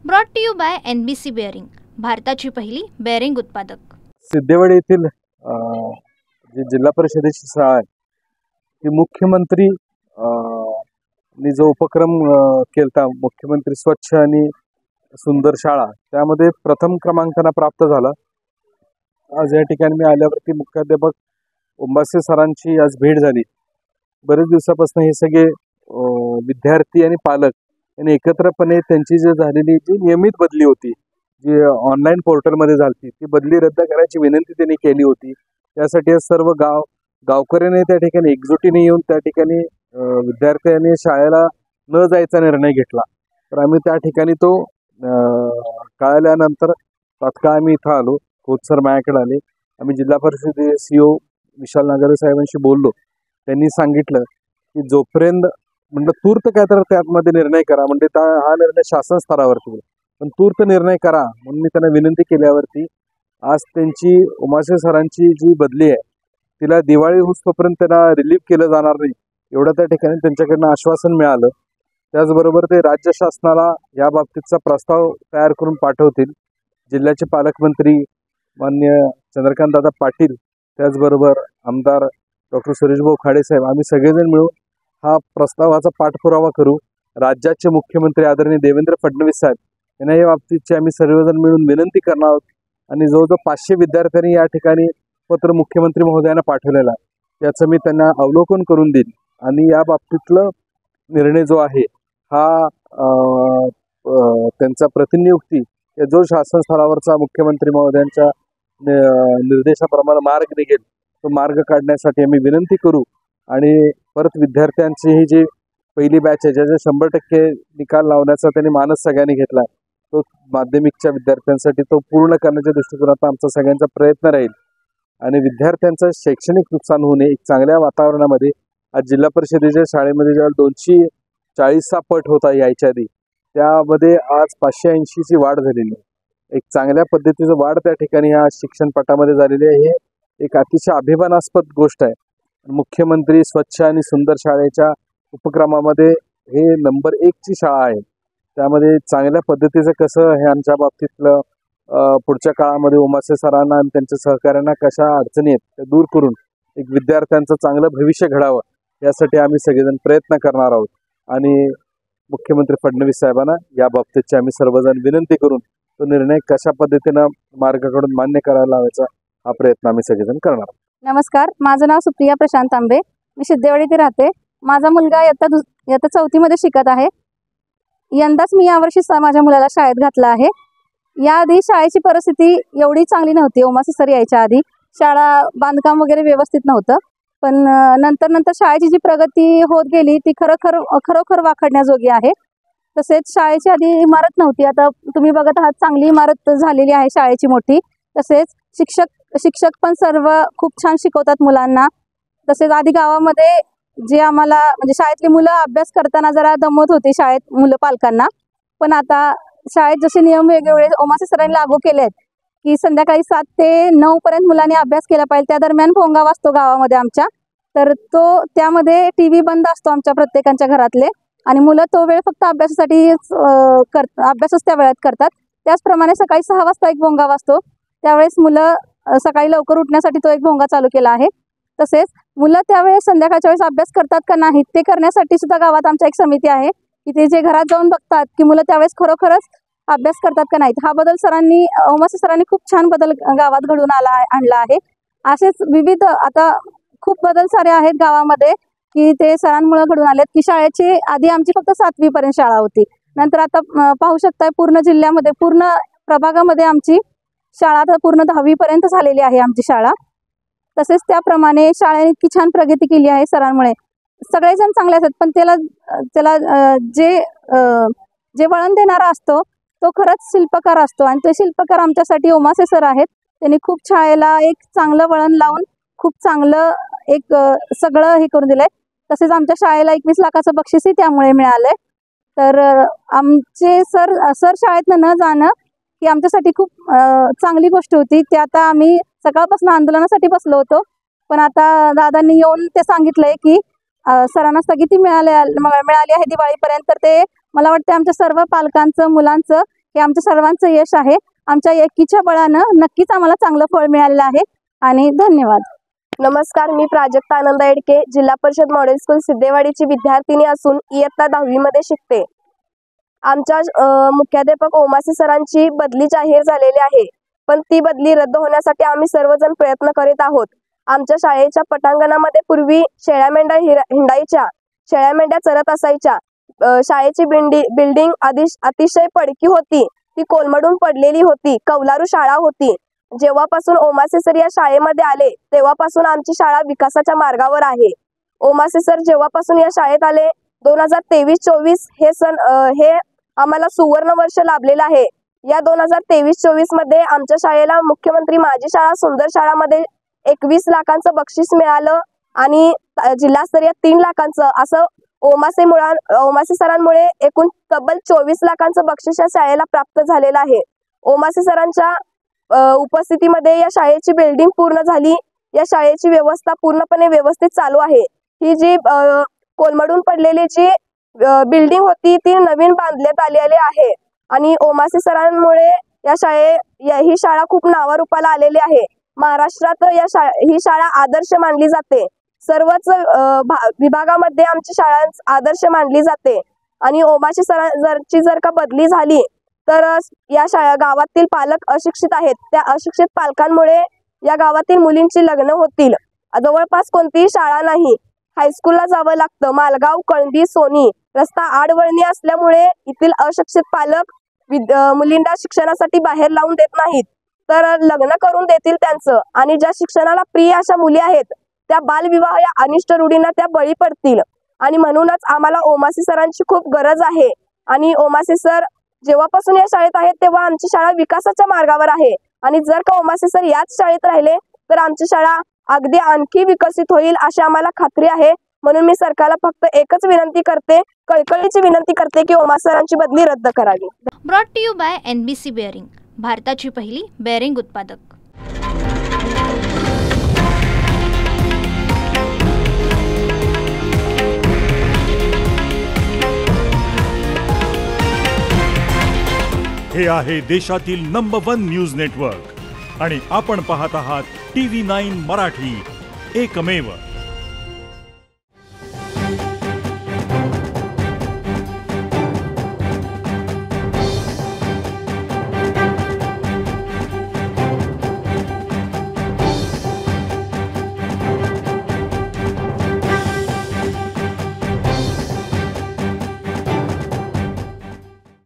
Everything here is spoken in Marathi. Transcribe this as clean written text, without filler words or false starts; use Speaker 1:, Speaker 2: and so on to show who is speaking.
Speaker 1: Brought to you by NBC bearing, भारताची पहिली बेअरिंग उत्पादक।
Speaker 2: सिद्धेवाडी येथील जी जिल्हा परिषदेची शाळा आहे ती मुख्यमंत्री नी जो उपक्रम केलता, मुख्यमंत्री स्वच्छ आणि सुंदर शाळा, त्यामध्ये प्रथम क्रमांकाला प्राप्त झाला। आज या ठिकाणी मी आल्यावरती मुख्याध्यापक उंबासे सरांची आज भेट झाली। बरेच दिवसापासून हे सगळे विद्यार्थी आणि पालक यांनी एकत्रपणे त्यांची जी झालेली जी नियमित बदली होती, जी ऑनलाईन पोर्टलमध्ये झाली, ती बदली रद्द करायची विनंती त्यांनी केली होती। त्यासाठी सर्व गावकऱ्यांनी त्या ठिकाणी एकजुटीने येऊन त्या ठिकाणी विद्यार्थ्यांनी शाळेला न जायचा निर्णय घेतला। तर आम्ही त्या ठिकाणी तो कळल्यानंतर तात्काळ आम्ही इथं आलो। खोत सर माझ्याकडे आले। आम्ही जिल्हा परिषदेचे CEO विशाल नागरे साहेबांशी बोललो। त्यांनी सांगितलं की जोपर्यंत म्हणजे तूर्त काय तर त्यामध्ये निर्णय करा, म्हणजे हा निर्णय शासन स्तरावरती होईल, पण तूर्त निर्णय करा म्हणून मी त्यांना विनंती केल्यावरती आज त्यांची उमाशे सरांची जी बदली आहे तिला दिवाळी होईपर्यंत त्यांना रिलीफ केलं जाणार नाही एवढं त्या ठिकाणी त्यांच्याकडनं आश्वासन मिळालं। त्याचबरोबर ते राज्य शासनाला या बाबतीतचा प्रस्ताव तयार करून पाठवतील। जिल्ह्याचे पालकमंत्री माननीय चंद्रकांत दादा पाटील, त्याचबरोबर आमदार डॉक्टर सुरेशभाऊ खाडे साहेब, आम्ही सगळेजण मिळून हा प्रस्तावाचा पाठपुरावा करू। राज्याचे मुख्यमंत्री आदरणीय देवेंद्र फडणवीस साहेब यांना या बाबतीतची आम्ही सर्वजण मिळून विनंती करणार आहोत आणि जवळजवळ 500 विद्यार्थ्यांनी या ठिकाणी पत्र मुख्यमंत्री महोदयांना पाठवलेलं आहे, याचं मी त्यांना अवलोकन करून देईन आणि या बाबतीतलं निर्णय जो आहे हा त्यांचा प्रतिनियुक्ती जो शासन स्तरावरचा मुख्यमंत्री महोदयांच्या निर्देशाप्रमाणे मार्ग निघेल तो मार्ग काढण्यासाठी आम्ही विनंती करू। आणि परत विद्यार्थ्यांची ही जी पहिली बॅच आहे ज्याचे 100% निकाल लावण्याचा त्यांनी मानस सगळ्यांनी घेतला, तो माध्यमिकच्या विद्यार्थ्यांसाठी तो पूर्ण करण्याच्या दृष्टिकोनातून आमचा सगळ्यांचा प्रयत्न राहील आणि विद्यार्थ्यांचं शैक्षणिक नुकसान होऊ नये एक चांगल्या वातावरणामध्ये। आज जिल्हा परिषदेच्या शाळेमध्ये जेव्हा 240चा पट होता यायच्या आधी, त्यामध्ये आज 580ची वाढ झालेली आहे। एक चांगल्या पद्धतीचं वाढ त्या ठिकाणी या शिक्षण पटामध्ये झालेली आहे। हे एक अतिशय अभिमानास्पद गोष्ट आहे। मुख्यमंत्री स्वच्छ आणि सुंदर शाळेच्या उपक्रमामध्ये हे नंबर 1ची शाळा आहे। त्यामध्ये चांगल्या पद्धतीचं कसं हे आमच्या बाबतीतलं पुढच्या काळामध्ये उमासे सरांना आणि त्यांच्या सहकाऱ्यांना कशा अडचणी आहेत त्या दूर करून एक विद्यार्थ्यांचं चांगलं भविष्य घडावं यासाठी आम्ही सगळेजण प्रयत्न करणार आहोत आणि मुख्यमंत्री फडणवीस साहेबांना या बाबतीतची आम्ही सर्वजण विनंती करून तो निर्णय कशा पद्धतीनं मार्गाकडून मान्य करायला लावायचा हा प्रयत्न आम्ही सगळेजण करणार आहोत।
Speaker 3: नमस्कार, माझं नाव सुप्रिया प्रशांत तांबे, मी सिद्धेवाडी येथे राहते। माझा मुलगा इयत्ता 4थीमध्ये शिकत आहे। यंदाच मी यावर्षी माझ्या मुलाला शाळेत घातलं आहे। याआधी शाळेची परिस्थिती एवढी चांगली नव्हती। उमासे सर यायच्या आधी शाळा बांधकाम वगैरे व्यवस्थित नव्हतं, पण नंतर शाळेची जी प्रगती होत गेली ती खरोखर वाखाणण्याजोगी आहे। तसेच शाळेची आधी इमारत नव्हती, आता तुम्ही बघत आहात चांगली इमारत झालेली आहे शाळेची मोठी। तसेच शिक्षक पण सर्व खूप छान शिकवतात मुलांना। तसेच आधी गावामध्ये जे आम्हाला म्हणजे शाळेतली मुलं अभ्यास करताना जरा दमत होती शाळेत मुलं पालकांना, पण आता शाळेत जसे नियम वेगवेगळे उमासे सरांनी लागू केले आहेत की संध्याकाळी 7 ते 9 पर्यंत मुलांनी अभ्यास केला पाहिजे। त्या दरम्यान भोंगा वाजतो गावामध्ये आमच्या, तर त्यामध्ये TV बंद असतो आमच्या प्रत्येकाच्या घरातले आणि मुलं तो वेळ फक्त अभ्यासासाठी अभ्यासच त्या वेळात करतात। त्याचप्रमाणे सकाळी 6 वाजता एक भोंगा वाजतो, त्यावेळेस मुलं सकाळी लवकर उठण्यासाठी तो एक भोंगा चालू केला आहे। तसेच मुलं त्यावेळेस संध्याकाळच्या वेळेस अभ्यास करतात का नाही ते करण्यासाठी सुद्धा गावात आमच्या एक समिती आहे की ते जे घरात जाऊन बघतात की मुलं त्यावेळेस खरोखरच अभ्यास करतात का नाहीत। हा बदल उमासे सरांनी खूप छान बदल गावात घडून आणला आहे। असेच विविध आता खूप बदल सारे आहेत गावामध्ये की ते सरांमुळे घडून आलेत की शाळेची आधी आमची फक्त 7वी पर्यंत शाळा होती, नंतर आता पाहू शकताय पूर्ण जिल्ह्यामध्ये पूर्ण प्रभागामध्ये आमची शाळा तर पूर्ण 10वी पर्यंत झालेली आहे आमची शाळा। तसेच त्याप्रमाणे शाळेने इतकी छान प्रगती केली आहे सरांमुळे। सगळेजण चांगले असतात, पण त्याला जे वळण देणारा असतो तो खरंच शिल्पकार असतो आणि ते शिल्पकार आमच्यासाठी उमासे सर आहेत। त्यांनी खूप शाळेला एक चांगलं वळण लावून खूप चांगलं एक सगळं हे करून दिलंय। तसेच आमच्या शाळेला 21 लाखाचं बक्षीसही त्यामुळे मिळालंय। तर आमचे सर शाळेतनं न जाणं ही आमच्यासाठी खूप चांगली गोष्ट होती। ते आता आम्ही सकाळपासून आंदोलनासाठी बसलो होतो, पण आता दादांनी येऊन ते सांगितलंय की सरांना स्थगिती मिळाली आहे दिवाळीपर्यंत। तर ते मला वाटतं आमच्या सर्व पालकांचं मुलांचं हे आमच्या सर्वांचं यश आहे. आमच्या एकीच्या बळानं नक्कीच आम्हाला चांगलं फळ मिळालेलं आहे. आणि धन्यवाद.
Speaker 4: नमस्कार, मी प्राजक्ता आनंद एडके, जिल्हा परिषद मॉडेल स्कूल सिद्धेवाडीची विद्यार्थिनी असून इयत्ता 10वी मध्ये शिकते. आमच्या मुख्याध्यापक ओमासे सरांची बदली जाहीर झालेली आहे, पण ती बदली रद्द होण्यासाठी आम्ही सर्वजण प्रयत्न करीत आहोत. आमच्या शाळेच्या पटांगणामध्ये पूर्वी शेळ्या मेंढ्या हिंडायच्या, शेळ्या मेंढ्या चरत असायच्या. शाळेची बिल्डिंग अतिशय पडकी होती, ती कोलमडून पडलेली होती, कौलारू शाळा होती. जेव्हापासून ओमासे सर या शाळेमध्ये आले तेव्हापासून आमची शाळा विकासाच्या मार्गावर आहे. ओमासे सर जेव्हापासून या शाळेत आले 2023-24 हे आम्हाला सुवर्ण वर्ष लाभलेलं आहे. या 2023-24 मध्ये आमच्या शाळेला मुख्यमंत्री माझी शाळा सुंदर शाळामध्ये 21 लाखांचं बक्षीस मिळालं आणि जिल्हास्तरीय 3 लाखांचं असं ओमासे सरांमुळे एकूण तब्बल 24 लाखांचं बक्षीस या शाळेला प्राप्त झालेलं आहे. ओमासे सरांच्या उपस्थितीमध्ये या शाळेची बिल्डिंग पूर्ण झाली. या शाळेची व्यवस्था पूर्णपणे व्यवस्थित चालू आहे. ही जी कोलमडून पडलेली जी बिल्डिंग होती ती नवीन बांधण्यात आलेली आहे आणि ओमासे सरांमुळे ही शाळा खूप नावारूपाला आलेली आहे. महाराष्ट्रात ही शाळा आदर्श मानली जाते. सर्वच विभागामध्ये आमची शाळा आदर्श मानली जाते आणि ओमासे सरांची जर का बदली झाली तर या गावातील पालक अशिक्षित आहेत. त्या अशिक्षित पालकांमुळे या गावातील मुलींची लग्न होतील. जवळपास कोणतीही शाळा नाही, हायस्कूलला जावं लागतं. मालगाव, कळंबी, सोनी रस्ता आडवळणी असल्यामुळे येथील अशिक्षित पालक मुलींना शिक्षणासाठी बाहेर लावून देत नाहीत, तर लग्न करून देतील त्यांचं. आणि ज्या शिक्षणाला प्रिय अशा मुली आहेत त्या बालविवाह या अनिष्ट रूढींना त्या बळी पडतील. आणि म्हणूनच आम्हाला ओमासे सरांची खूप गरज आहे. आणि ओमासे सर जेव्हापासून या शाळेत आहेत तेव्हा आमची शाळा विकासाच्या मार्गावर आहे. आणि जर का ओमासे सर याच शाळेत राहिले तर आमची शाळा अगदी आणखी विकसित होईल अशी आम्हाला खात्री आहे. म्हणून मी सरकारला फक्त एकच विनंती करते, कळकळीची विनंती करते की ओमासे सरांची बदली रद्द करावी.
Speaker 1: Brought to you by NBC bearing, भारताची पहिली बेअरिंग उत्पादक.
Speaker 5: हे आहे देशातील नंबर 1 न्यूज नेटवर्क आणि आपण पाहत आहात TV9 मराठी, एकमेव.